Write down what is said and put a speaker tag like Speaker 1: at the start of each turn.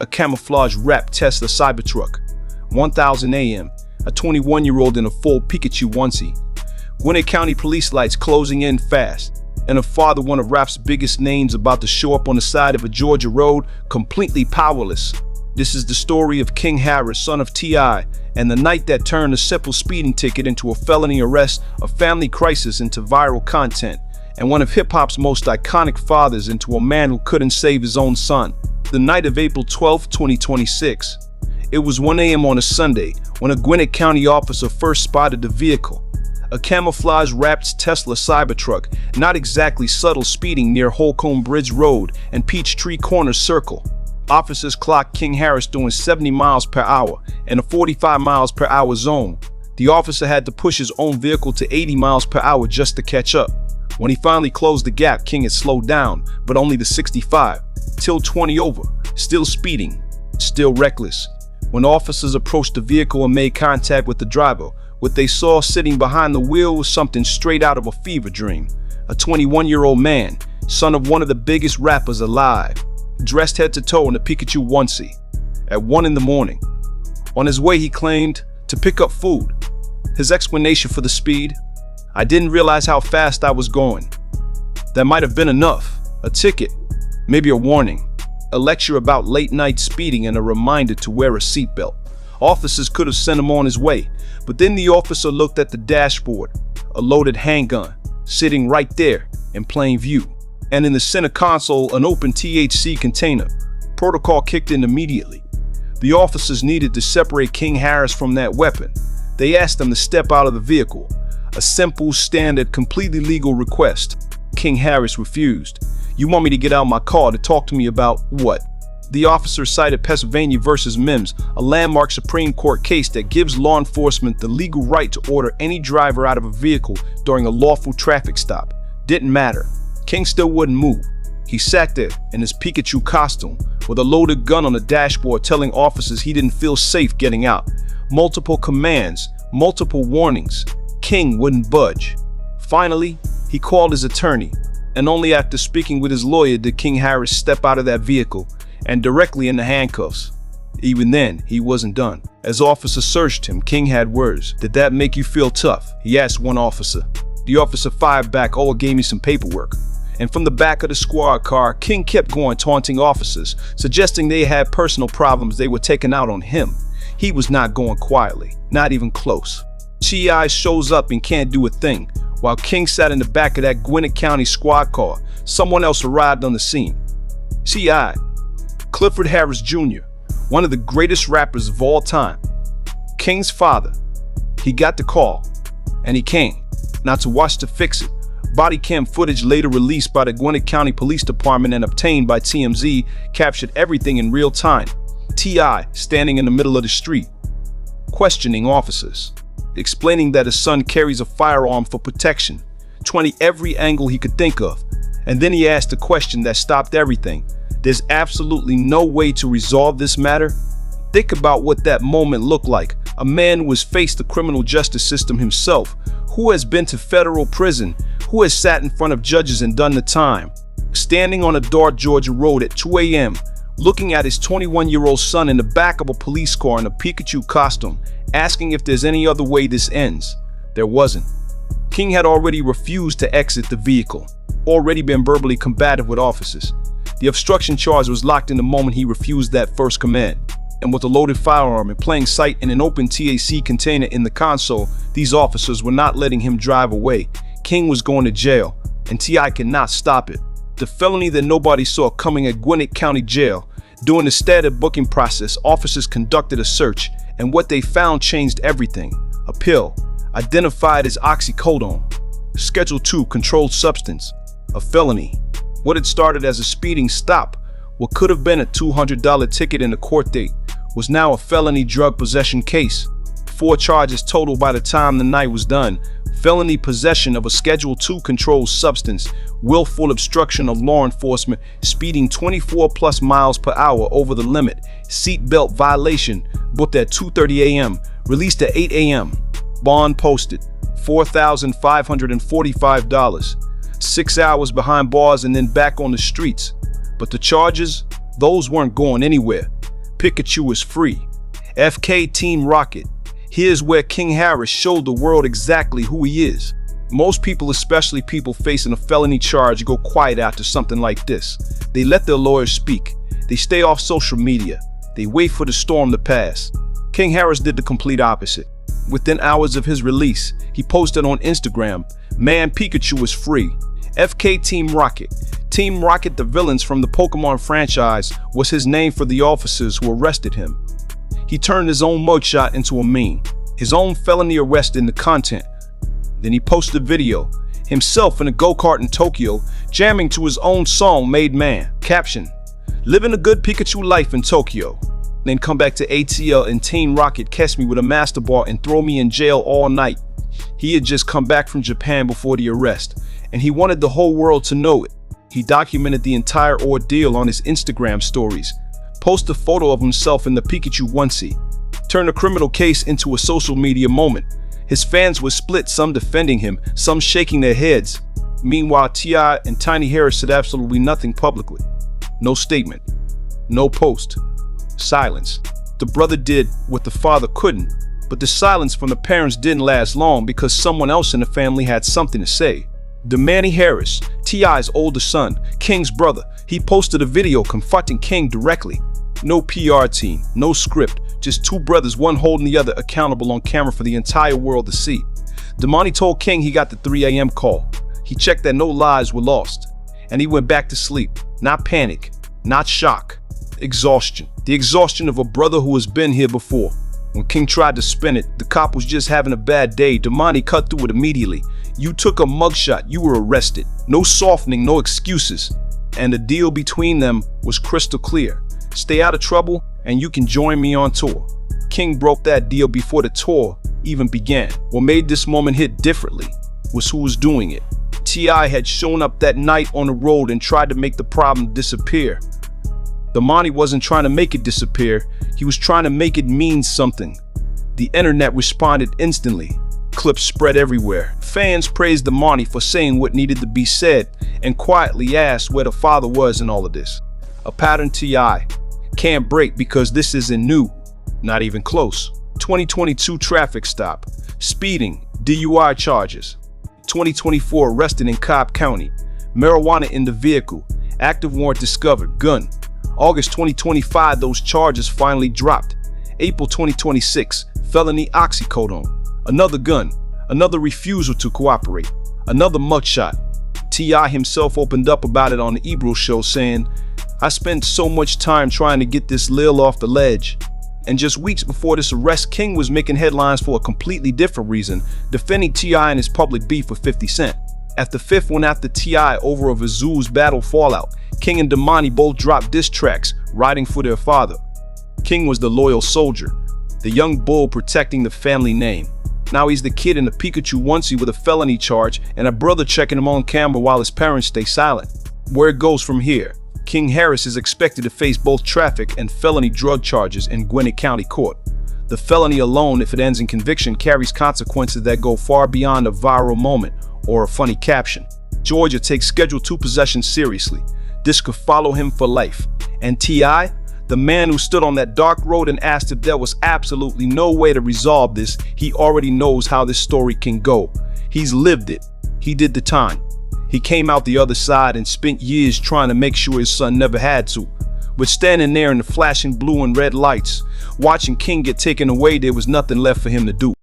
Speaker 1: a camouflage wrapped Tesla Cybertruck. 1000 a.m., a 21-year-old in a full Pikachu onesie. Gwinnett County police lights closing in fast, and a father, one of rap's biggest names, about to show up on the side of a Georgia road, completely powerless. This is the story of King Harris, son of T.I., and the night that turned a simple speeding ticket into a felony arrest, a family crisis into viral content, and one of hip-hop's most iconic fathers into a man who couldn't save his own son. The night of April 12, 2026. It was 1 a.m. on a Sunday when a Gwinnett County officer first spotted the vehicle. A camouflage-wrapped Tesla Cybertruck, not exactly subtle, speeding near Holcomb Bridge Road and Peachtree Corner Circle. Officers clocked King Harris doing 70 miles per hour in a 45 miles per hour zone. The officer had to push his own vehicle to 80 miles per hour just to catch up. When he finally closed the gap, King had slowed down, but only to 65, till 20 over, still speeding, still reckless. When officers approached the vehicle and made contact with the driver, what they saw sitting behind the wheel was something straight out of a fever dream. A 21-year-old man, son of one of the biggest rappers alive, dressed head to toe in a Pikachu onesie. At 1 in the morning. On his way, he claimed to pick up food. His explanation for the speed: "I didn't realize how fast I was going. That might have been enough. A ticket, maybe a warning." A lecture about late-night speeding and a reminder to wear a seatbelt. Officers could have sent him on his way, but then the officer looked at the dashboard, a loaded handgun, sitting right there in plain view. And in the center console, an open THC container. Protocol kicked in immediately. The officers needed to separate King Harris from that weapon. They asked him to step out of the vehicle. A simple, standard, completely legal request. King Harris refused. "You want me to get out of my car to talk to me about what?" The officer cited Pennsylvania versus Mims, a landmark Supreme Court case that gives law enforcement the legal right to order any driver out of a vehicle during a lawful traffic stop. Didn't matter. King still wouldn't move. He sat there in his Pikachu costume with a loaded gun on the dashboard, telling officers he didn't feel safe getting out. Multiple commands, multiple warnings. King wouldn't budge. Finally, he called his attorney, and only after speaking with his lawyer did King Harris step out of that vehicle and directly into handcuffs. Even then, he wasn't done. As officers searched him, King had words. "Did that make you feel tough?" he asked one officer. The officer fired back, "Oh, it gave me some paperwork." And from the back of the squad car, King kept going, taunting officers, suggesting they had personal problems they were taking out on him. He was not going quietly, not even close. T.I. shows up and can't do a thing. While King sat in the back of that Gwinnett County squad car, someone else arrived on the scene. T.I., Clifford Harris Jr., one of the greatest rappers of all time. King's father. He got the call, and he came. Not to watch to fix it. Body cam footage later released by the Gwinnett County Police Department and obtained by TMZ captured everything in real time. T.I. standing in the middle of the street, questioning officers, explaining that his son carries a firearm for protection, 20 every angle he could think of. And then he asked a question that stopped everything. There's absolutely no way to resolve this matter? Think about what that moment looked like. A man who has faced the criminal justice system himself, who has been to federal prison, who has sat in front of judges and done the time, standing on a dark Georgia road at 2 a.m., looking at his 21-year-old son in the back of a police car in a Pikachu costume, asking if there's any other way this ends. There wasn't. King had already refused to exit the vehicle, already been verbally combative with officers. The obstruction charge was locked in the moment he refused that first command. And with a loaded firearm in plain sight and an open THC container in the console, these officers were not letting him drive away. King was going to jail, and T.I. cannot stop it. The felony that nobody saw coming at Gwinnett County Jail. During the standard booking process, officers conducted a search, and what they found changed everything. A pill, identified as oxycodone. Schedule 2 controlled substance. A felony. What had started as a speeding stop, what could have been a $200 ticket in a court date, was now a felony drug possession case. 4 charges total by the time the night was done. Felony possession of a Schedule 2 controlled substance, willful obstruction of law enforcement, speeding 24+ miles per hour over the limit, seatbelt violation, booked at 2:30 a.m., released at 8 a.m., bond posted, $4,545, 6 hours behind bars and then back on the streets. But the charges, those weren't going anywhere. Pikachu is free. FK Team Rocket. Here's where King Harris showed the world exactly who he is. Most people, especially people facing a felony charge, go quiet after something like this. They let their lawyers speak. They stay off social media. They wait for the storm to pass. King Harris did the complete opposite. Within hours of his release, he posted on Instagram, "Man, Pikachu is free. FK Team Rocket." Team Rocket, the villains from the Pokemon franchise, was his name for the officers who arrested him. He turned his own mugshot into a meme, his own felony arrest into content. Then he posted a video, himself in a go-kart in Tokyo, jamming to his own song, Made Man. Caption, "Living a good Pikachu life in Tokyo." Then come back to ATL and Team Rocket catch me with a master bar and throw me in jail all night. He had just come back from Japan before the arrest, and he wanted the whole world to know it. He documented the entire ordeal on his Instagram stories, posted a photo of himself in the Pikachu onesie, turned a criminal case into a social media moment. His fans were split, some defending him, some shaking their heads. Meanwhile, T.I. and Tiny Harris said absolutely nothing publicly. No statement. No post. Silence. The brother did what the father couldn't, but the silence from the parents didn't last long because someone else in the family had something to say. Damani Harris, T.I.'s older son, King's brother, he posted a video confronting King directly. No PR team, no script, just two brothers, one holding the other accountable on camera for the entire world to see. Damani told King he got the 3 a.m. call. He checked that no lives were lost, and he went back to sleep. Not panic, not shock, exhaustion. The exhaustion of a brother who has been here before. When King tried to spin it, the cop was just having a bad day. Damani cut through it immediately. "You took a mugshot, you were arrested. No softening, no excuses." And the deal between them was crystal clear. Stay out of trouble, and you can join me on tour. King broke that deal before the tour even began. What made this moment hit differently was who was doing it. T.I. had shown up that night on the road and tried to make the problem disappear. Damani wasn't trying to make it disappear, he was trying to make it mean something. The internet responded instantly. Clips spread everywhere. Fans praised Damani for saying what needed to be said and quietly asked where the father was in all of this. A pattern T.I. can't break because this isn't new, not even close. 2022 traffic stop, speeding, DUI charges. 2024 arrested in Cobb County, marijuana in the vehicle, active warrant discovered, gun. August 2025, those charges finally dropped. April 2026, felony oxycodone, another gun, another refusal to cooperate, another mugshot. T.I. himself opened up about it on the Ebro show saying, "I spent so much time trying to get this lil off the ledge." And just weeks before this arrest, King was making headlines for a completely different reason, defending T.I. and his public beef with 50 Cent. At the fifth one after T.I. over of Azu's battle fallout, King and Damani both dropped diss tracks, writing for their father. King was the loyal soldier, the young bull protecting the family name. Now he's the kid in the Pikachu onesie with a felony charge and a brother checking him on camera while his parents stay silent. Where it goes from here, King Harris is expected to face both traffic and felony drug charges in Gwinnett County Court. The felony alone, if it ends in conviction, carries consequences that go far beyond a viral moment or a funny caption. Georgia takes Schedule 2 possession seriously. This could follow him for life. And T.I., the man who stood on that dark road and asked if there was absolutely no way to resolve this, he already knows how this story can go. He's lived it. He did the time. He came out the other side and spent years trying to make sure his son never had to. But standing there in the flashing blue and red lights, watching King get taken away, there was nothing left for him to do.